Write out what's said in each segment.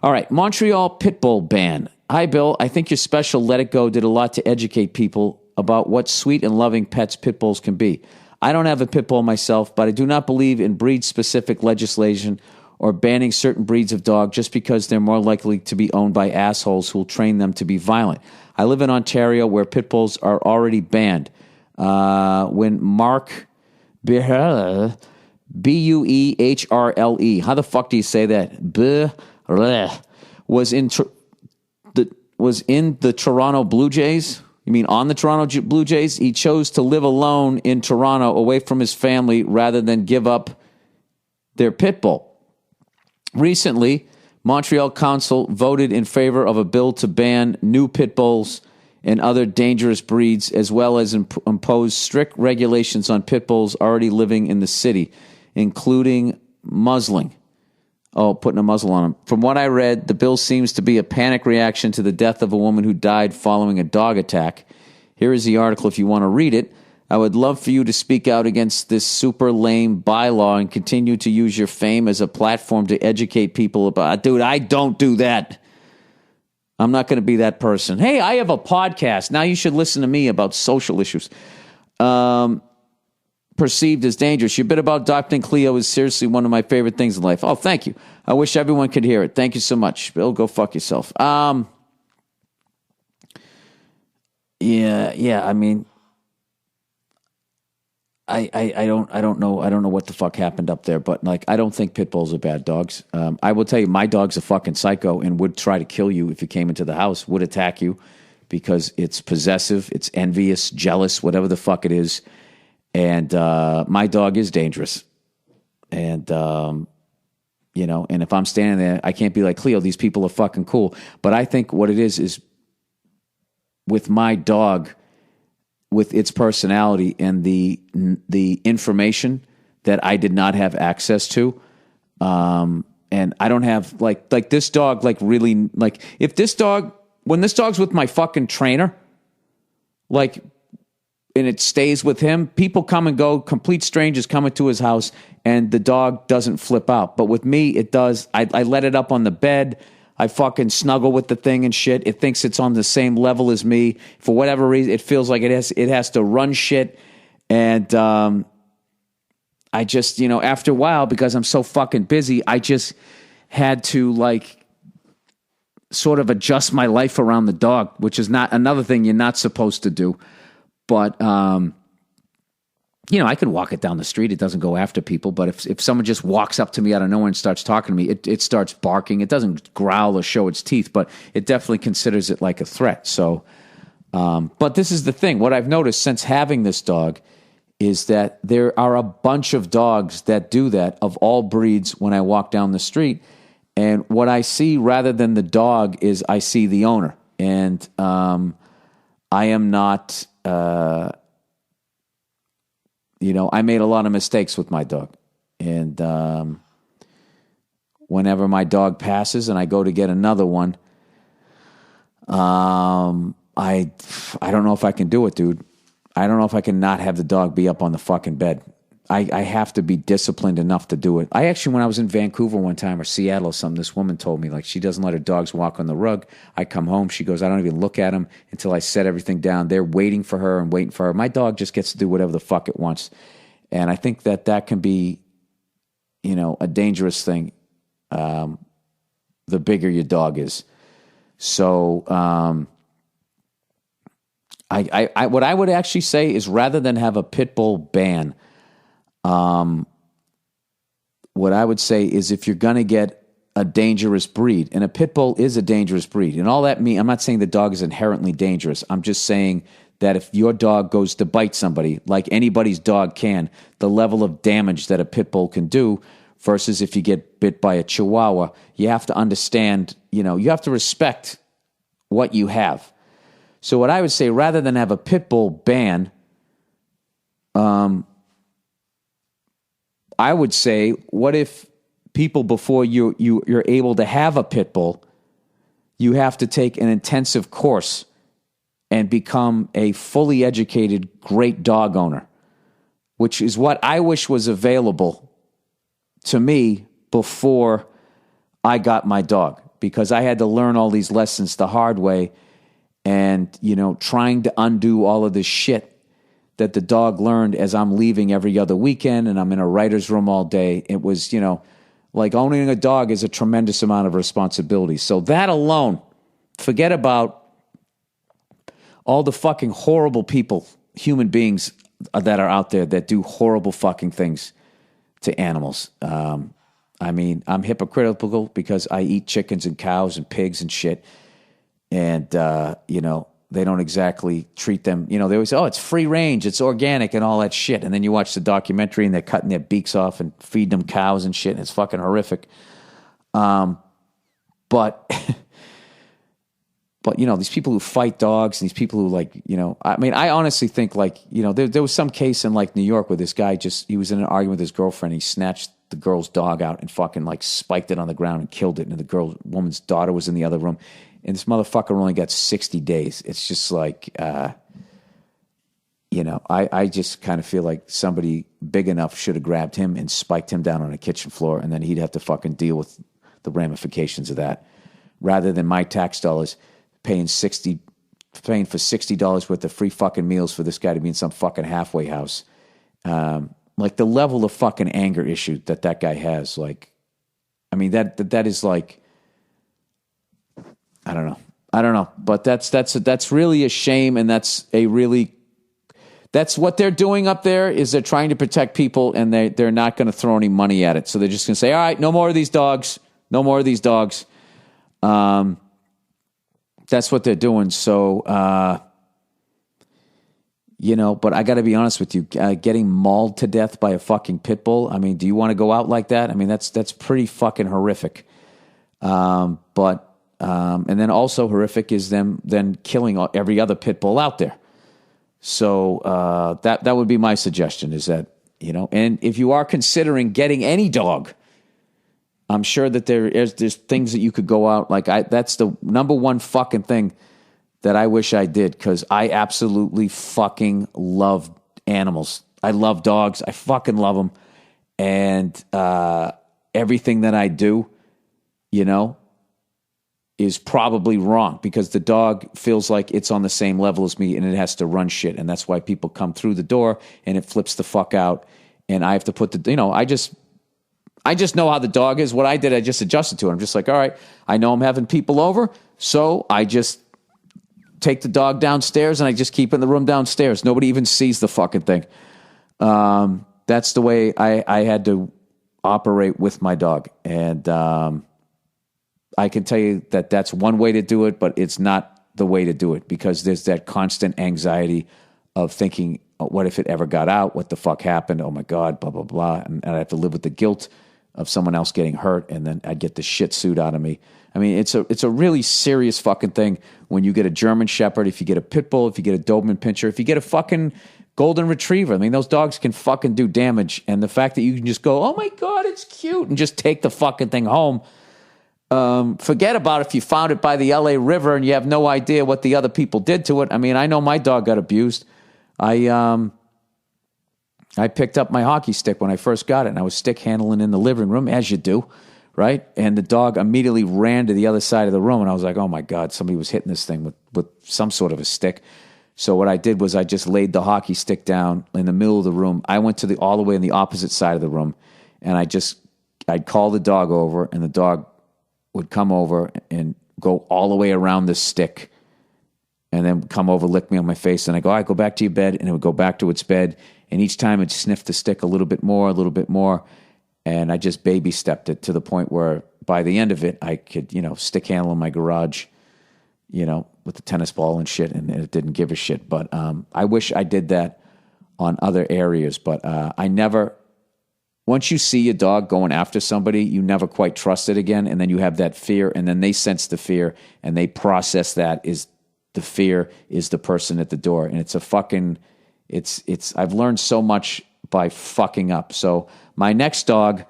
All right, Montreal pit bull ban. Hi, Bill. I think your special Let It Go did a lot to educate people about what sweet and loving pets pit bulls can be. I don't have a pit bull myself, but I do not believe in breed-specific legislation or banning certain breeds of dog just because they're more likely to be owned by assholes who will train them to be violent. I live in Ontario where pit bulls are already banned. When Mark Burr, Buehrle, how the fuck do you say that? Burr, was in the Toronto Blue Jays. You mean on the Toronto Blue Jays? He chose to live alone in Toronto away from his family rather than give up their pit bull. Recently, Montreal Council voted in favor of a bill to ban new pit bulls and other dangerous breeds, as well as impose strict regulations on pit bulls already living in the city, including muzzling. Oh, putting a muzzle on them. From what I read, the bill seems to be a panic reaction to the death of a woman who died following a dog attack. Here is the article if you want to read it. I would love for you to speak out against this super lame bylaw and continue to use your fame as a platform to educate people about... Dude, I don't do that. I'm not going to be that person. Hey, I have a podcast. Now you should listen to me about social issues. Perceived as dangerous. Your bit about adopting Cleo is seriously one of my favorite things in life. Oh, thank you. I wish everyone could hear it. Thank you so much. Bill, go fuck yourself. Yeah, I mean... I don't know what the fuck happened up there, but like I don't think pit bulls are bad dogs. I will tell you, my dog's a fucking psycho and would try to kill you if you came into the house. Would attack you because it's possessive, it's envious, jealous, whatever the fuck it is. And my dog is dangerous. And and if I'm standing there, I can't be like, Cleo, these people are fucking cool. But I think what it is with my dog, with its personality and the information that I did not have access to, and I don't have like this dog, like really, like if this dog, when this dog's with my fucking trainer, like, and it stays with him, people come and go, complete strangers coming to his house, and the dog doesn't flip out. But with me, it does. I let it up on the bed. I fucking snuggle with the thing and shit. It thinks it's on the same level as me. For whatever reason, it feels like it has to run shit. And I just, after a while, because I'm so fucking busy, I just had to like sort of adjust my life around the dog, which is not another thing you're not supposed to do. But, I could walk it down the street. It doesn't go after people. But if someone just walks up to me out of nowhere and starts talking to me, it starts barking. It doesn't growl or show its teeth, but it definitely considers it like a threat. So, but this is the thing. What I've noticed since having this dog is that there are a bunch of dogs that do that of all breeds when I walk down the street. And what I see rather than the dog is I see the owner. And I am not... I made a lot of mistakes with my dog. And whenever my dog passes and I go to get another one, I don't know if I can do it, dude. I don't know if I can not have the dog be up on the fucking bed. I have to be disciplined enough to do it. I actually, when I was in Vancouver one time or Seattle or something, this woman told me, like, she doesn't let her dogs walk on the rug. I come home, she goes, I don't even look at them until I set everything down. They're waiting for her and waiting for her. My dog just gets to do whatever the fuck it wants. And I think that can be, a dangerous thing, the bigger your dog is. So I what I would actually say is rather than have a pit bull ban, what I would say is if you're going to get a dangerous breed, and a pit bull is a dangerous breed, and all that means, I'm not saying the dog is inherently dangerous. I'm just saying that if your dog goes to bite somebody, like anybody's dog can, the level of damage that a pit bull can do versus if you get bit by a chihuahua, you have to understand, you have to respect what you have. So what I would say, rather than have a pit bull ban, I would say, what if people, before you're able to have a pit bull, you have to take an intensive course and become a fully educated, great dog owner, which is what I wish was available to me before I got my dog. because I had to learn all these lessons the hard way, and, trying to undo all of this shit that the dog learned as I'm leaving every other weekend and I'm in a writer's room all day. It was, like owning a dog is a tremendous amount of responsibility. So that alone, forget about all the fucking horrible people, human beings that are out there that do horrible fucking things to animals. I'm hypocritical because I eat chickens and cows and pigs and shit. And, they don't exactly treat them, they always say, oh, it's free range, it's organic and all that shit. And then you watch the documentary and they're cutting their beaks off and feeding them cows and shit. And it's fucking horrific. But these people who fight dogs and these people who I honestly think there was some case in New York where this guy he was in an argument with his girlfriend. He snatched the girl's dog out and fucking spiked it on the ground and killed it. And the woman's daughter was in the other room. And this motherfucker only got 60 days. It's just I just kind of feel like somebody big enough should have grabbed him and spiked him down on a kitchen floor, and then he'd have to fucking deal with the ramifications of that, rather than my tax dollars paying for $60 worth of free fucking meals for this guy to be in some fucking halfway house. The level of fucking anger issue that guy has, that is I don't know, but that's really a shame, and that's what they're doing up there is they're trying to protect people, and they're not going to throw any money at it. So they're just going to say, all right, no more of these dogs, no more of these dogs. That's what they're doing. So, but I got to be honest with you, getting mauled to death by a fucking pit bull. I mean, do you want to go out like that? I mean, that's pretty fucking horrific. And then also horrific is them then killing every other pit bull out there. So that would be my suggestion, is that, and if you are considering getting any dog, I'm sure that there's things that you could go out, that's the number one fucking thing that I wish I did, because I absolutely fucking love animals. I love dogs. I fucking love them. And everything that I do, is probably wrong, because the dog feels like it's on the same level as me and it has to run shit. And that's why people come through the door and it flips the fuck out. And I have to put I just know how the dog is. What I did, I just adjusted to it. I'm just like, all right, I know I'm having people over, so I just take the dog downstairs and I just keep it in the room downstairs. Nobody even sees the fucking thing. That's the way I had to operate with my dog. And I can tell you that that's one way to do it, but it's not the way to do it, because there's that constant anxiety of thinking, oh, what if it ever got out? What the fuck happened? Oh my God, blah, blah, blah. And I have to live with the guilt of someone else getting hurt, and then I'd get the shit suit out of me. I mean, it's a really serious fucking thing when you get a German Shepherd, if you get a Pit Bull, if you get a Doberman Pinscher, if you get a fucking Golden Retriever. I mean, those dogs can fucking do damage. And the fact that you can just go, oh my God, it's cute, and just take the fucking thing home. Forget about if you found it by the LA River and you have no idea what the other people did to it. I mean, I know my dog got abused. I picked up my hockey stick when I first got it, and I was stick handling in the living room, as you do, right? And the dog immediately ran to the other side of the room, and I was like, oh my God, somebody was hitting this thing with some sort of a stick. So what I did was I just laid the hockey stick down in the middle of the room. I went to all the way on the opposite side of the room, and I'd call the dog over, and the dog would come over and go all the way around the stick, and then come over, lick me on my face, and I go, all right, go back to your bed, and it would go back to its bed, and each time it sniffed the stick a little bit more, and I just baby stepped it to the point where by the end of it, I could, stick handle in my garage, with the tennis ball and shit, and it didn't give a shit. But I wish I did that on other areas, but I never. Once you see a dog going after somebody, you never quite trust it again, and then you have that fear, and then they sense the fear, and they process that is the fear is the person at the door, and it's a fucking, I've learned so much by fucking up. So my next dog,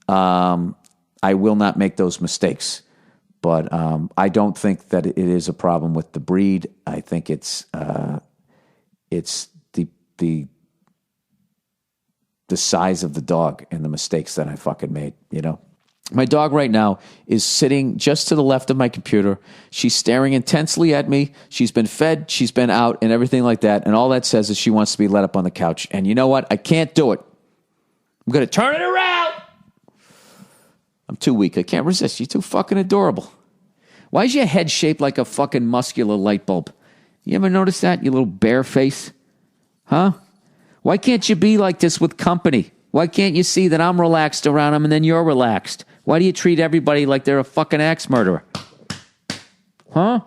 I will not make those mistakes, but I don't think that it is a problem with the breed. I think it's the size of the dog and the mistakes that I fucking made, My dog right now is sitting just to the left of my computer. She's staring intensely at me. She's been fed, she's been out, and everything like that. And all that says is she wants to be let up on the couch. And you know what? I can't do it. I'm going to turn it around. I'm too weak. I can't resist. You're too fucking adorable. Why is your head shaped like a fucking muscular light bulb? You ever notice that, you little bear face? Huh? Why can't you be like this with company? Why can't you see that I'm relaxed around them and then you're relaxed? Why do you treat everybody like they're a fucking axe murderer? Huh?